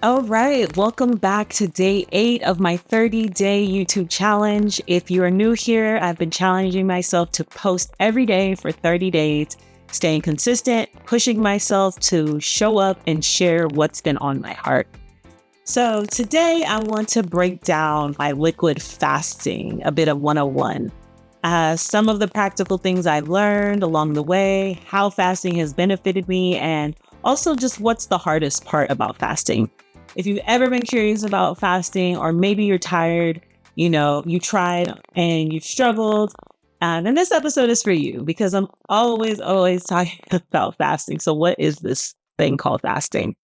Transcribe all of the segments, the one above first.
All right, welcome back to day 8 of my 30-day YouTube challenge. If you are new here, I've been challenging myself to post every day for 30 days, staying consistent, pushing myself to show up and share what's been on my heart. So today I want to break down my liquid fasting, a bit of 101. Some of the practical things I've learned along the way, how fasting has benefited me, and also just what's the hardest part about fasting. If you've ever been curious about fasting, or maybe you're tired, you tried and you've struggled, then this episode is for you because I'm always talking about fasting. So what is this thing called fasting?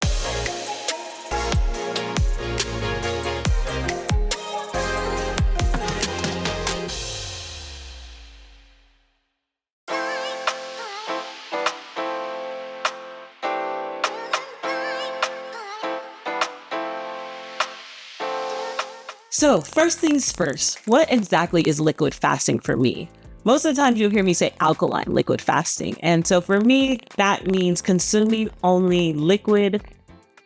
So first things first, what exactly is liquid fasting for me? Most of the time you'll hear me say alkaline liquid fasting. And so for me, that means consuming only liquid,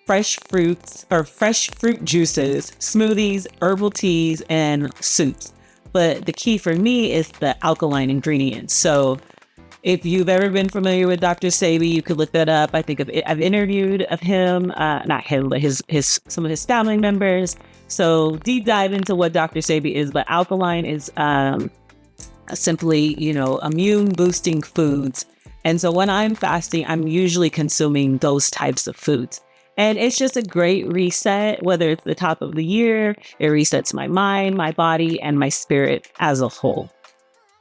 fresh fruits or fresh fruit juices, smoothies, herbal teas, and soups. But the key for me is the alkaline ingredients. So if you've ever been familiar with Dr. Sebi, you could look that up. I think I've interviewed of him, not him, but his some of his family members. So deep dive into what Dr. Sebi is, but alkaline is simply, immune boosting foods. And so when I'm fasting, I'm usually consuming those types of foods. And it's just a great reset, whether it's the top of the year, it resets my mind, my body, and my spirit as a whole.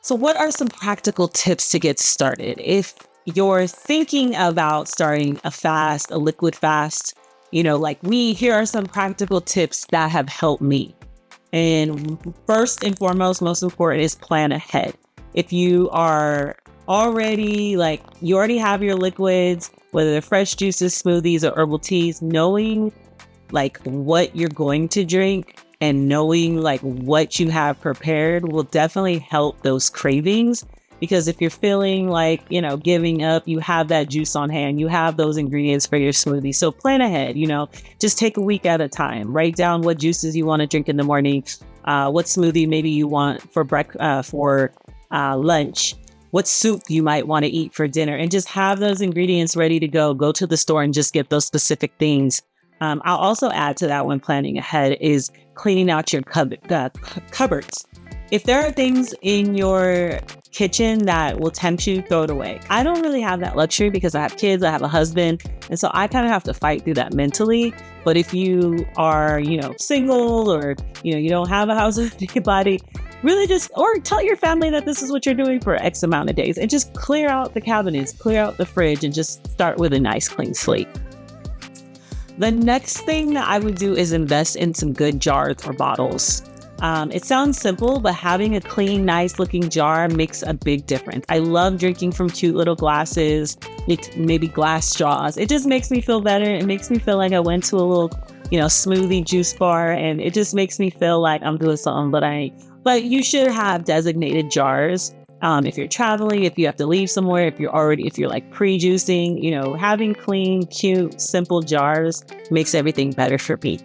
So what are some practical tips to get started? If you're thinking about starting a fast, a liquid fast, like me, here are some practical tips that have helped me. And first and foremost, most important is plan ahead. If you are already you already have your liquids, whether they're fresh juices, smoothies, or herbal teas, knowing what you're going to drink and knowing what you have prepared will definitely help those cravings. Because if you're feeling giving up, you have that juice on hand, you have those ingredients for your smoothie. So plan ahead, just take a week at a time. Write down what juices you want to drink in the morning, what smoothie maybe you want for lunch, what soup you might want to eat for dinner, and just have those ingredients ready to go. Go to the store and just get those specific things. I'll also add to that when planning ahead is cleaning out your cupboards. If there are things in your kitchen that will tempt you, throw it away. I don't really have that luxury because I have kids, I have a husband, and so I kind of have to fight through that mentally. But if you are, single or, you don't have a house with anybody, really or tell your family that this is what you're doing for X amount of days and just clear out the cabinets, clear out the fridge, and just start with a nice clean slate. The next thing that I would do is invest in some good jars or bottles. It sounds simple, but having a clean, nice looking jar makes a big difference. I love drinking from cute little glasses, maybe glass straws. It just makes me feel better. It makes me feel like I went to a little, smoothie juice bar, and it just makes me feel like I'm doing something, but you should have designated jars. If you're traveling, if you have to leave somewhere, if you're pre-juicing, having clean, cute, simple jars makes everything better for me.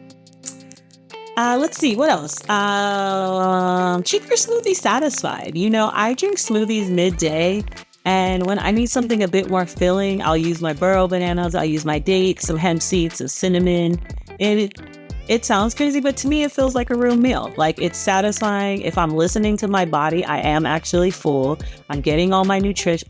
Let's see, what else? Keep your smoothie satisfied. I drink smoothies midday, and when I need something a bit more filling, I'll use my burro bananas, I'll use my dates, some hemp seeds, some cinnamon. And it sounds crazy, but to me, it feels like a real meal. It's satisfying. If I'm listening to my body, I am actually full. I'm getting all my nutrients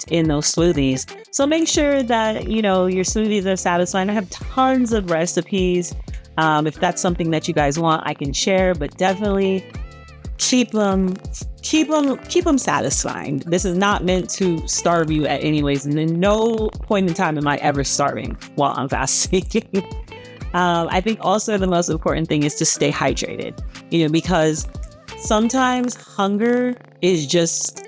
in those smoothies. So make sure that, your smoothies are satisfying. I have tons of recipes. If that's something that you guys want, I can share, but definitely keep them satisfying. This is not meant to starve you at any ways. And in no point in time am I ever starving while I'm fasting. I think also the most important thing is to stay hydrated, because sometimes hunger is just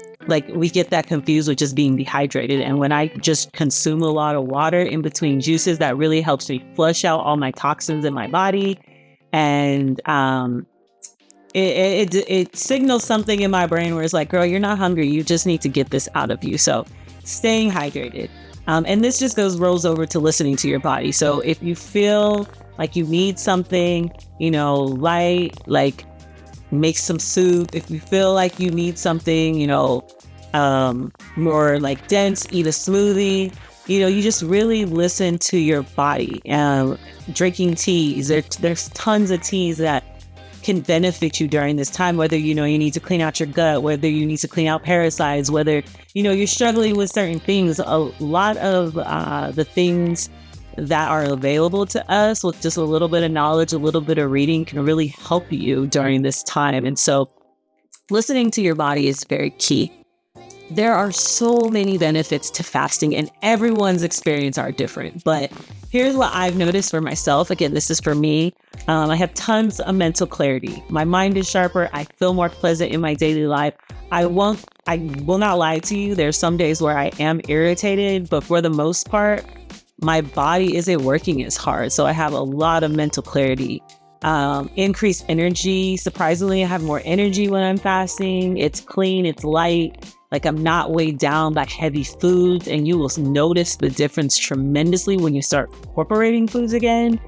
we get that confused with just being dehydrated. And when I just consume a lot of water in between juices, that really helps me flush out all my toxins in my body. And it signals something in my brain where it's girl, you're not hungry. You just need to get this out of you. So staying hydrated. And this just rolls over to listening to your body. So if you feel like you need something, light, like make some soup. If you feel like you need something, more like dense, eat a smoothie. You just really listen to your body. Drinking teas, there's tons of teas that can benefit you during this time, whether you need to clean out your gut, whether you need to clean out parasites, whether you're struggling with certain things. A lot of the things that are available to us with just a little bit of knowledge, a little bit of reading can really help you during this time. And so listening to your body is very key. There are so many benefits to fasting, and everyone's experience are different. But here's what I've noticed for myself. Again, this is for me. I have tons of mental clarity. My mind is sharper. I feel more pleasant in my daily life. I will not lie to you. There's some days where I am irritated, but for the most part, my body isn't working as hard. So I have a lot of mental clarity. Increased energy. Surprisingly, I have more energy when I'm fasting. It's clean. It's light. Like I'm not weighed down by heavy foods, and you will notice the difference tremendously when you start incorporating foods again.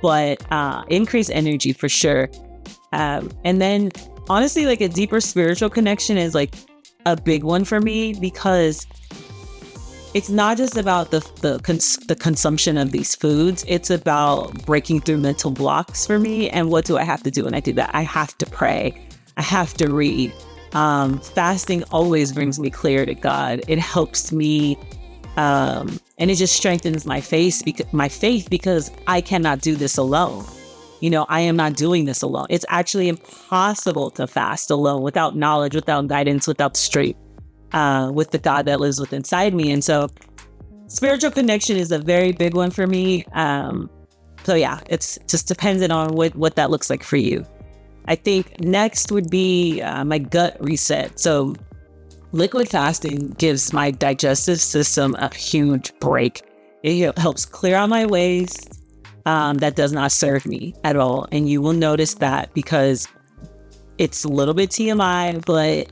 But increased energy for sure. And then honestly, like a deeper spiritual connection is like a big one for me, because it's not just about the consumption of these foods. It's about breaking through mental blocks for me. And what do I have to do when I do that? I have to pray. I have to read. Fasting always brings me clear to God. It helps me, and it just strengthens my faith because I cannot do this alone. I am not doing this alone. It's actually impossible to fast alone without knowledge, without guidance, without strength, with the God that lives within inside me. And so spiritual connection is a very big one for me. So yeah, it's just dependent on what that looks like for you. I think next would be my gut reset. So liquid fasting gives my digestive system a huge break. It helps clear out my waste that does not serve me at all. And you will notice that, because it's a little bit TMI, but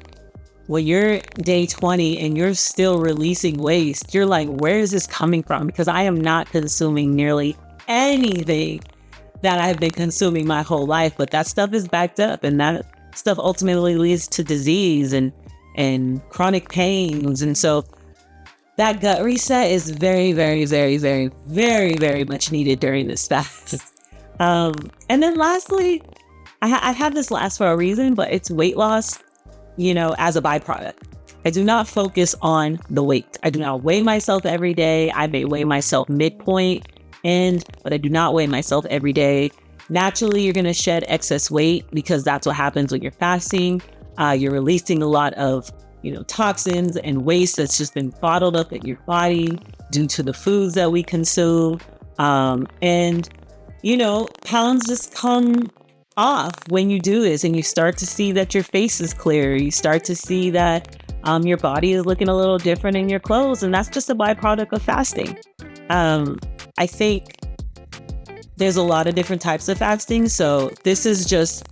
when you're day 20 and you're still releasing waste, you're like, where is this coming from? Because I am not consuming nearly anything that I've been consuming my whole life, but that stuff is backed up, and that stuff ultimately leads to disease and chronic pains. And so that gut reset is very, very, very, very, very, very much needed during this fast. And then lastly, I have this last for a reason, but it's weight loss, as a byproduct. I do not focus on the weight. I do not weigh myself every day. I may weigh myself midpoint, but I do not weigh myself every day. Naturally, you're going to shed excess weight because that's what happens when you're fasting. You're releasing a lot of, toxins and waste that's just been bottled up in your body due to the foods that we consume. Pounds just come off when you do this, and you start to see that your face is clear. You start to see that your body is looking a little different in your clothes, and that's just a byproduct of fasting. I think there's a lot of different types of fasting. So this is just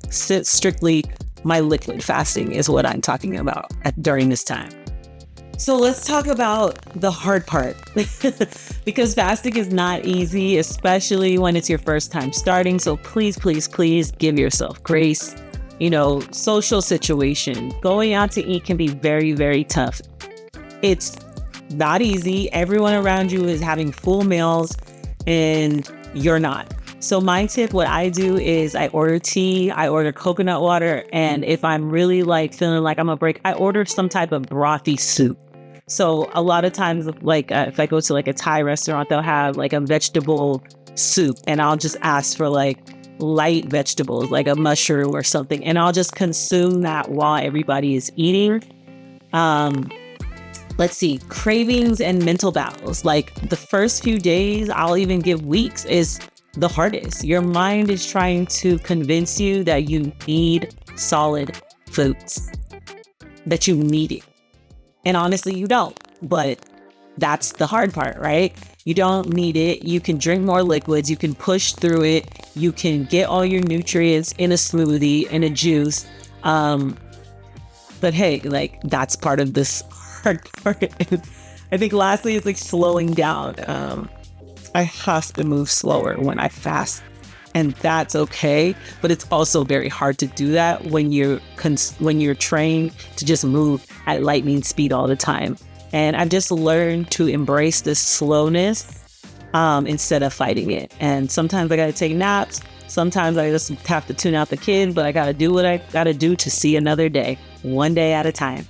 strictly my liquid fasting is what I'm talking about during this time. So let's talk about the hard part, because fasting is not easy, especially when it's your first time starting. So please, please, please give yourself grace. Social situation, going out to eat can be very, very tough. It's not easy. Everyone around you is having full meals and you're not. So my tip, what I do is I order tea, I order coconut water, and if I'm really feeling like I'm a break, I order some type of brothy soup. So a lot of times, if I go to a Thai restaurant, they'll have a vegetable soup, and I'll just ask for light vegetables, like a mushroom or something, and I'll just consume that while everybody is eating. Let's see, cravings and mental battles. The first few days, I'll even give weeks, is the hardest. Your mind is trying to convince you that you need solid foods, that you need it. And honestly, you don't, but that's the hard part, right? You don't need it. You can drink more liquids. You can push through it. You can get all your nutrients in a smoothie, in a juice. But hey, that's part of this hard part. I think lastly, it's slowing down. I have to move slower when I fast. and that's okay. But it's also very hard to do that when you're trained to just move at lightning speed all the time. And I've just learned to embrace this slowness instead of fighting it. And sometimes I gotta take naps. Sometimes I just have to tune out the kid, but I gotta do what I gotta do to see another day, one day at a time.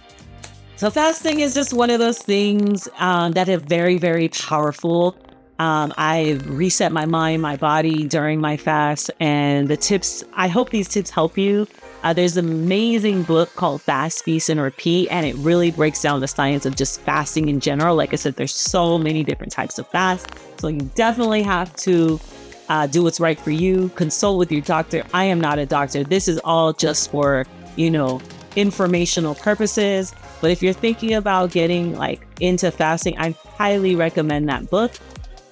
So fasting is just one of those things that are very, very powerful. I've reset my mind, my body during my fast, and the tips, I hope these tips help you. There's an amazing book called Fast, Feast, and Repeat, and it really breaks down the science of just fasting in general. Like I said, there's so many different types of fast. So you definitely have to do what's right for you. Consult with your doctor. I am not a doctor. This is all just for, informational purposes. But if you're thinking about getting into fasting, I highly recommend that book.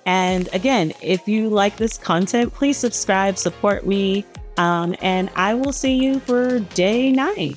And again, if you like this content, please subscribe, support me, and I will see you for day 9.